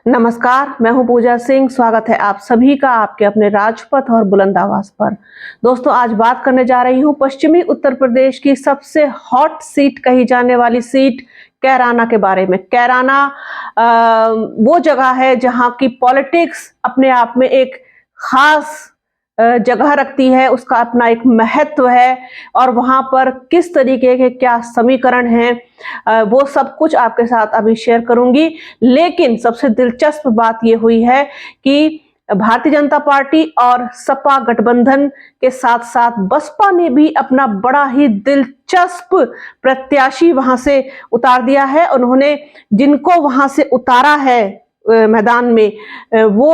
नमस्कार, मैं हूं पूजा सिंह। स्वागत है आप सभी का आपके अपने राजपथ और बुलंद आवाज पर। दोस्तों, आज बात करने जा रही हूं पश्चिमी उत्तर प्रदेश की सबसे हॉट सीट कही जाने वाली सीट कैराना के बारे में। कैराना वो जगह है जहां की पॉलिटिक्स अपने आप में एक खास जगह रखती है, उसका अपना एक महत्व है और वहां पर किस तरीके के क्या समीकरण हैं वो सब कुछ आपके साथ अभी शेयर करूंगी। लेकिन सबसे दिलचस्प बात ये हुई है कि भारतीय जनता पार्टी और सपा गठबंधन के साथ साथ बसपा ने भी अपना बड़ा ही दिलचस्प प्रत्याशी वहां से उतार दिया है। उन्होंने जिनको वहां से उतारा है मैदान में, वो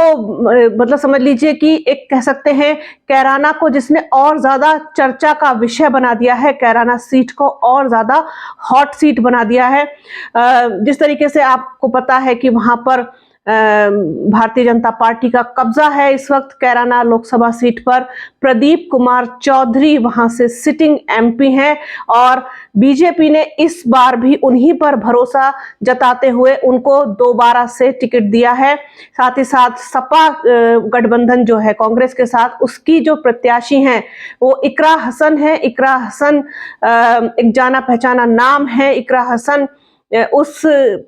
मतलब समझ लीजिए कि एक कह सकते हैं कैराना को जिसने और ज्यादा चर्चा का विषय बना दिया है, कैराना सीट को और ज्यादा हॉट सीट बना दिया है। जिस तरीके से आपको पता है कि वहां पर भारतीय जनता पार्टी का कब्जा है इस वक्त कैराना लोकसभा सीट पर। प्रदीप कुमार चौधरी वहां से सिटिंग एमपी हैं और बीजेपी ने इस बार भी उन्हीं पर भरोसा जताते हुए उनको दोबारा से टिकट दिया है। साथ ही साथ सपा गठबंधन जो है कांग्रेस के साथ, उसकी जो प्रत्याशी हैं वो इकरा हसन है। इकरा हसन एक जाना पहचाना नाम है। इकरा हसन उस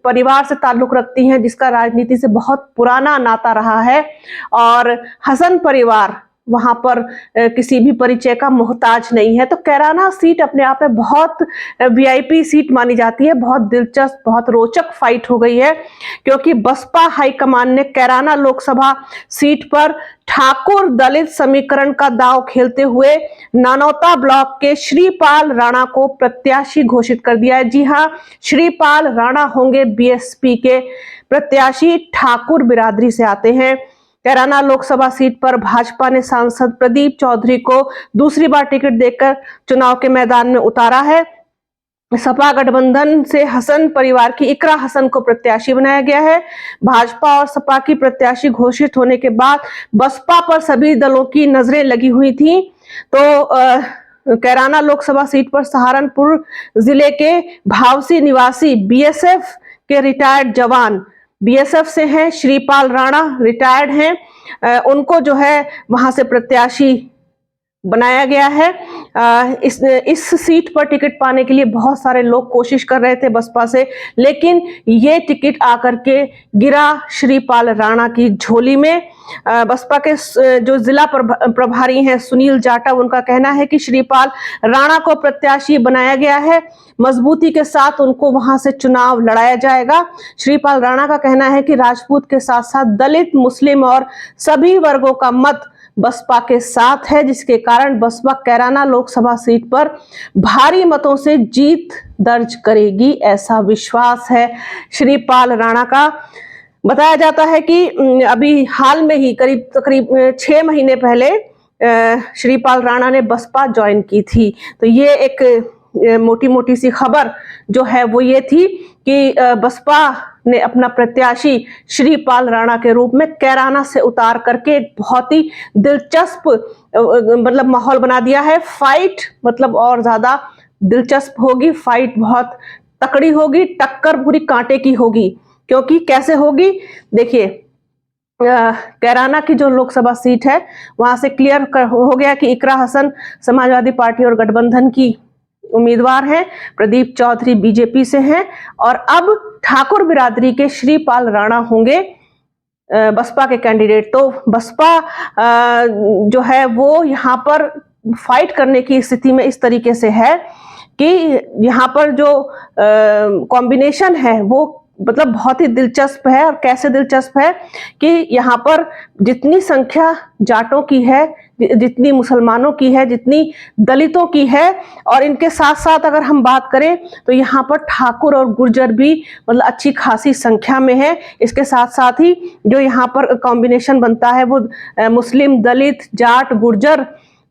परिवार से ताल्लुक रखती हैं जिसका राजनीति से बहुत पुराना नाता रहा है और हसन परिवार वहां पर किसी भी परिचय का मोहताज नहीं है। तो कैराना सीट अपने आप में बहुत वीआईपी सीट मानी जाती है। बहुत दिलचस्प, बहुत रोचक फाइट हो गई है क्योंकि बसपा हाईकमान ने कैराना लोकसभा सीट पर ठाकुर दलित समीकरण का दांव खेलते हुए नानौता ब्लॉक के श्रीपाल राणा को प्रत्याशी घोषित कर दिया है। जी हां, श्रीपाल राणा होंगे बीएसपी के प्रत्याशी, ठाकुर बिरादरी से आते हैं। कैराना लोकसभा सीट पर भाजपा ने सांसद प्रदीप चौधरी को दूसरी बार टिकट देकर चुनाव के मैदान में उतारा है। सपा गठबंधन से हसन परिवार की इकरा हसन को प्रत्याशी बनाया गया है। भाजपा और सपा की प्रत्याशी घोषित होने के बाद बसपा पर सभी दलों की नजरें लगी हुई थी। तो कैराना लोकसभा सीट पर सहारनपुर जिले के भावसी निवासी बीएसएफ के रिटायर्ड जवान, बीएसएफ से हैं, श्रीपाल राणा रिटायर्ड हैं, उनको जो है वहां से प्रत्याशी बनाया गया है। इस सीट पर टिकट पाने के लिए बहुत सारे लोग कोशिश कर रहे थे बसपा से, लेकिन ये टिकट आकर के गिरा श्रीपाल राणा की झोली में। बसपा के जो जिला प्रभारी हैं सुनील जाटव, उनका कहना है कि श्रीपाल राणा को प्रत्याशी बनाया गया है, मजबूती के साथ उनको वहां से चुनाव लड़ाया जाएगा। श्रीपाल राणा का कहना है कि राजपूत के साथ साथ दलित, मुस्लिम और सभी वर्गों का मत बसपा के साथ है, जिसके कारण बसपा कैराना लोकसभा सीट पर भारी मतों से जीत दर्ज करेगी, ऐसा विश्वास है श्रीपाल राणा का। बताया जाता है कि अभी हाल में ही करीब 6 महीने पहले श्रीपाल राणा ने बसपा ज्वाइन की थी। तो ये एक मोटी मोटी सी खबर जो है वो ये थी कि बसपा ने अपना प्रत्याशी श्रीपाल राणा के रूप में कैराना से उतार करके एक बहुत ही दिलचस्प मतलब माहौल बना दिया है। फाइट मतलब और ज्यादा दिलचस्प होगी, फाइट बहुत तकड़ी होगी, टक्कर पूरी कांटे की होगी। क्योंकि कैसे होगी, देखिए कैराना की जो लोकसभा सीट है वहां से क्लियर हो गया कि इकरा हसन समाजवादी पार्टी और गठबंधन की उम्मीदवार हैं, प्रदीप चौधरी बीजेपी से हैं और अब ठाकुर बिरादरी के श्रीपाल राणा होंगे बसपा के कैंडिडेट। तो बसपा जो है वो यहाँ पर फाइट करने की स्थिति में इस तरीके से है कि यहाँ पर जो कॉम्बिनेशन है वो मतलब बहुत ही दिलचस्प है। और कैसे दिलचस्प है कि यहाँ पर जितनी संख्या जाटों की है, जितनी मुसलमानों की है, जितनी दलितों की है, और इनके साथ साथ अगर हम बात करें तो यहाँ पर ठाकुर और गुर्जर भी मतलब अच्छी खासी संख्या में है। इसके साथ साथ ही जो यहाँ पर कॉम्बिनेशन बनता है वो मुस्लिम, दलित, जाट, गुर्जर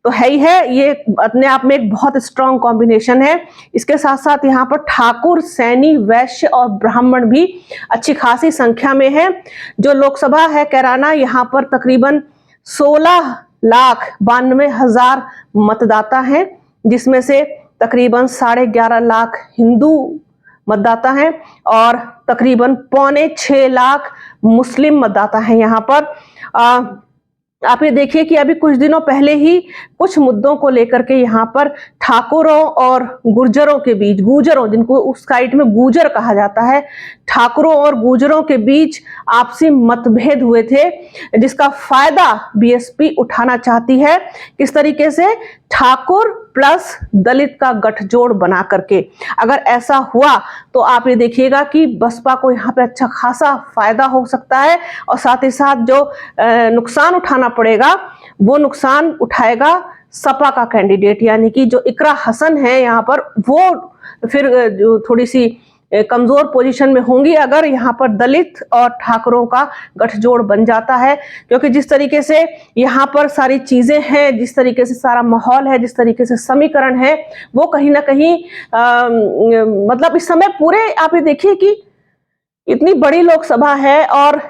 तो है ही है। ये अपने आप में एक बहुत स्ट्रॉन्ग कॉम्बिनेशन है। इसके साथ साथ यहाँ पर ठाकुर, सैनी, वैश्य और ब्राह्मण भी अच्छी खासी संख्या में है। जो लोकसभा है कैराना, यहाँ पर तकरीबन 16,92,000 मतदाता हैं, जिसमें से तकरीबन 11.5 लाख हिंदू मतदाता हैं और तकरीबन 5.25 लाख मुस्लिम मतदाता हैं यहाँ पर। आप ये देखिए कि अभी कुछ दिनों पहले ही कुछ मुद्दों को लेकर के यहाँ पर ठाकुरों और गुर्जरों के बीच, गुर्जरों जिनको उस साइड में गुर्जर कहा जाता है, ठाकुरों और गुर्जरों के बीच आपसी मतभेद हुए थे, जिसका फायदा बीएसपी उठाना चाहती है। किस तरीके से? ठाकुर प्लस दलित का गठजोड़ बना करके। अगर ऐसा हुआ तो आप ये देखिएगा कि बसपा को यहाँ पे अच्छा खासा फायदा हो सकता है, और साथ ही साथ जो नुकसान उठाना पड़ेगा वो नुकसान उठाएगा सपा का कैंडिडेट, यानी कि जो इकरा हसन है यहाँ पर, वो फिर जो थोड़ी सी कमजोर पोजीशन में होंगी अगर यहाँ पर दलित और ठाकुरों का गठजोड़ बन जाता है। क्योंकि जिस तरीके से यहाँ पर सारी चीजें हैं, जिस तरीके से सारा माहौल है, जिस तरीके से समीकरण है, वो कहीं ना कहीं मतलब इस समय पूरे आप ये देखिए कि इतनी बड़ी लोकसभा है और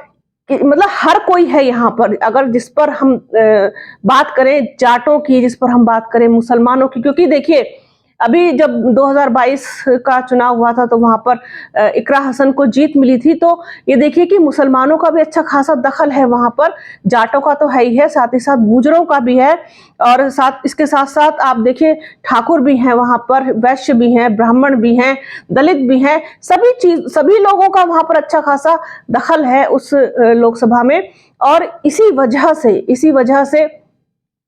मतलब हर कोई है यहाँ पर। अगर जिस पर हम बात करें जाटों की, जिस पर हम बात करें मुसलमानों की, क्योंकि देखिए अभी जब 2022 का चुनाव हुआ था तो वहां पर इकरा हसन को जीत मिली थी, तो ये देखिए कि मुसलमानों का भी अच्छा खासा दखल है वहां पर, जाटों का तो है ही है, साथ ही साथ गुजरों का भी है, और साथ इसके साथ साथ आप देखिए ठाकुर भी हैं वहां पर, वैश्य भी हैं, ब्राह्मण भी हैं, दलित भी हैं, सभी लोगों का वहां पर अच्छा खासा दखल है उस लोकसभा में। और इसी वजह से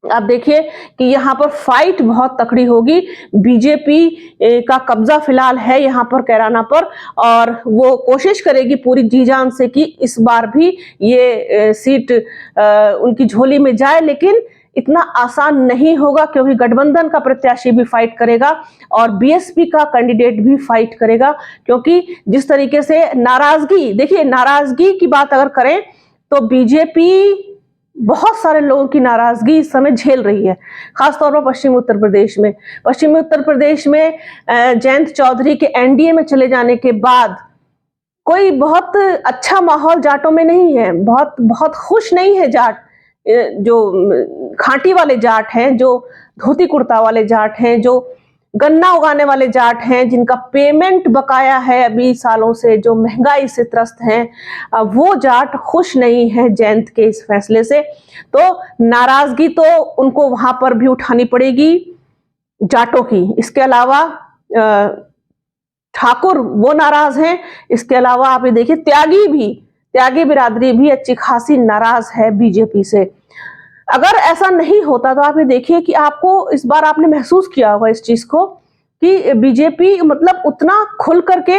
आप देखिए कि यहाँ पर फाइट बहुत तकड़ी होगी। बीजेपी का कब्जा फिलहाल है यहाँ पर कैराना पर, और वो कोशिश करेगी पूरी जी जान से कि इस बार भी ये सीट उनकी झोली में जाए, लेकिन इतना आसान नहीं होगा क्योंकि गठबंधन का प्रत्याशी भी फाइट करेगा और बीएसपी का कैंडिडेट भी फाइट करेगा। क्योंकि जिस तरीके से नाराजगी, देखिए नाराजगी की बात अगर करें तो बीजेपी बहुत सारे लोगों की नाराजगी इस समय झेल रही है, खासतौर पर पश्चिमी उत्तर प्रदेश में जयंत चौधरी के एनडीए में चले जाने के बाद कोई बहुत अच्छा माहौल जाटों में नहीं है, बहुत खुश नहीं है जाट, जो खांटी वाले जाट हैं, जो धोती कुर्ता वाले जाट हैं, जो गन्ना उगाने वाले जाट हैं, जिनका पेमेंट बकाया है अभी सालों से, जो महंगाई से त्रस्त हैं, वो जाट खुश नहीं है जयंत के इस फैसले से। तो नाराजगी तो उनको वहां पर भी उठानी पड़ेगी जाटों की। इसके अलावा ठाकुर वो नाराज हैं, इसके अलावा आप ये देखिए त्यागी बिरादरी भी अच्छी खासी नाराज है बीजेपी से। अगर ऐसा नहीं होता तो आप ये देखिए कि आपको इस बार आपने महसूस किया होगा इस चीज को कि बीजेपी मतलब उतना खुल करके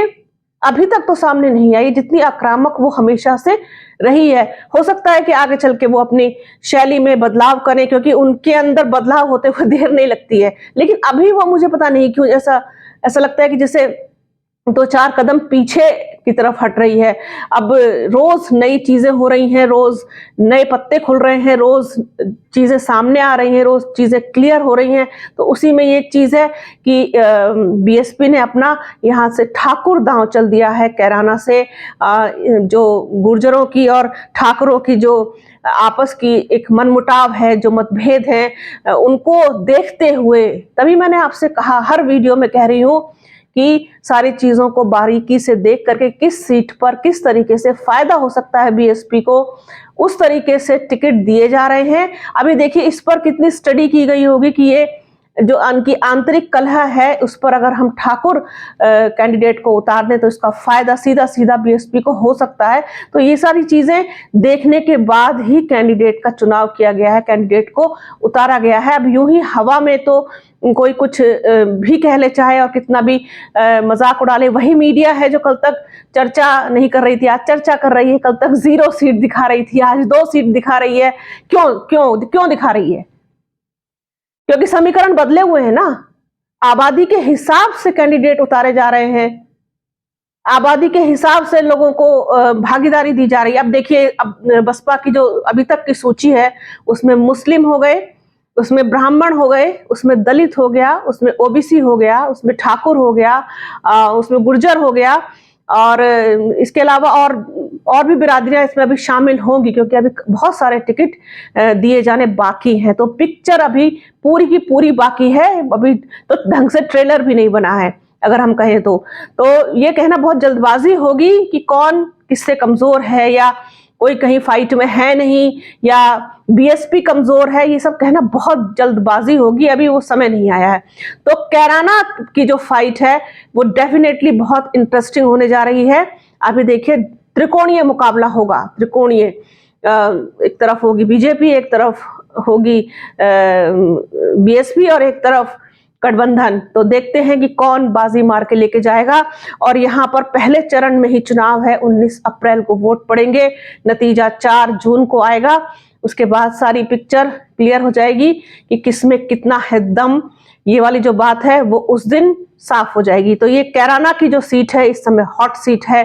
अभी तक तो सामने नहीं आई जितनी आक्रामक वो हमेशा से रही है। हो सकता है कि आगे चल के वो अपनी शैली में बदलाव करें, क्योंकि उनके अंदर बदलाव होते हुए देर नहीं लगती है, लेकिन अभी वो मुझे पता नहीं क्यों ऐसा लगता है कि जैसे 2-4 कदम पीछे की तरफ हट रही है। अब रोज नई चीजें हो रही हैं, रोज नए पत्ते खुल रहे हैं, रोज चीजें सामने आ रही हैं, रोज चीजें क्लियर हो रही हैं। तो उसी में ये चीज है कि बीएसपी ने अपना यहाँ से ठाकुर दांव चल दिया है कैराना से। जो गुर्जरों की और ठाकुरों की जो आपस की एक मनमुटाव है, जो मतभेद है, उनको देखते हुए तभी मैंने आपसे कहा, हर वीडियो में कह रही हूँ कि सारी चीजों को बारीकी से देख करके किस सीट पर किस तरीके से फायदा हो सकता है बीएसपी को, उस तरीके से टिकट दिए जा रहे हैं। अभी देखिए इस पर कितनी स्टडी की गई होगी कि ये जो उनकी आंतरिक कलह है उस पर अगर हम ठाकुर कैंडिडेट को उतार दें तो इसका फायदा सीधा बीएसपी को हो सकता है। तो ये सारी चीजें देखने के बाद ही कैंडिडेट का चुनाव किया गया है, कैंडिडेट को उतारा गया है। अब यूं ही हवा में तो कोई कुछ भी कह ले चाहे और कितना भी मजाक उड़ा ले, वही मीडिया है जो कल तक चर्चा नहीं कर रही थी आज चर्चा कर रही है, कल तक 0 सीट दिखा रही थी आज 2 सीट दिखा रही है। क्यों दिखा रही है? क्योंकि समीकरण बदले हुए हैं ना, आबादी के हिसाब से कैंडिडेट उतारे जा रहे हैं, आबादी के हिसाब से लोगों को भागीदारी दी जा रही है। अब देखिए, अब बसपा की जो अभी तक की सूची है उसमें मुस्लिम हो गए, उसमें ब्राह्मण हो गए, उसमें दलित हो गया, उसमें ओबीसी हो गया, उसमें ठाकुर हो गया, उसमें गुर्जर हो गया, और इसके अलावा और भी बिरादरियां इसमें अभी शामिल होंगी, क्योंकि अभी बहुत सारे टिकट दिए जाने बाकी हैं। तो पिक्चर अभी पूरी की पूरी बाकी है, अभी तो ढंग से ट्रेलर भी नहीं बना है। अगर हम कहें तो ये कहना बहुत जल्दबाजी होगी कि कौन किससे कमजोर है या कोई कहीं फाइट में है नहीं या बीएसपी कमजोर है, ये सब कहना बहुत जल्दबाजी होगी, अभी वो समय नहीं आया है। तो कैराना की जो फाइट है वो डेफिनेटली बहुत इंटरेस्टिंग होने जा रही है। अभी देखिए त्रिकोणीय मुकाबला होगा, त्रिकोणीय, एक तरफ होगी बीजेपी, एक तरफ होगी बीएसपी और एक तरफ गठबंधन। तो देखते हैं कि कौन बाजी मार के लेके जाएगा। और यहाँ पर पहले चरण में ही चुनाव है, 19 अप्रैल को वोट पड़ेंगे, नतीजा 4 जून को आएगा। उसके बाद सारी पिक्चर क्लियर हो जाएगी कि किसमें कितना है दम, ये वाली जो बात है वो उस दिन साफ हो जाएगी। तो ये कैराना की जो सीट है इस समय हॉट सीट है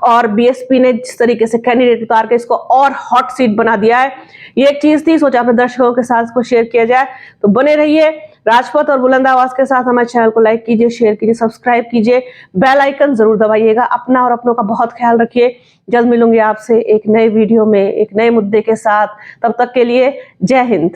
और बीएसपी ने जिस तरीके से कैंडिडेट उतार के इसको और हॉट सीट बना दिया है, ये एक चीज थी, सोचा अपने दर्शकों के साथ इसको शेयर किया जाए। तो बने रहिए राजपथ और बुलंद आवाज के साथ, हमारे चैनल को लाइक कीजिए, शेयर कीजिए, सब्सक्राइब कीजिए, बेल आइकन जरूर दबाइएगा। अपना और अपनों का बहुत ख्याल रखिए। जल्द मिलूंगी आपसे एक नए वीडियो में एक नए मुद्दे के साथ। तब तक के लिए जय हिंद।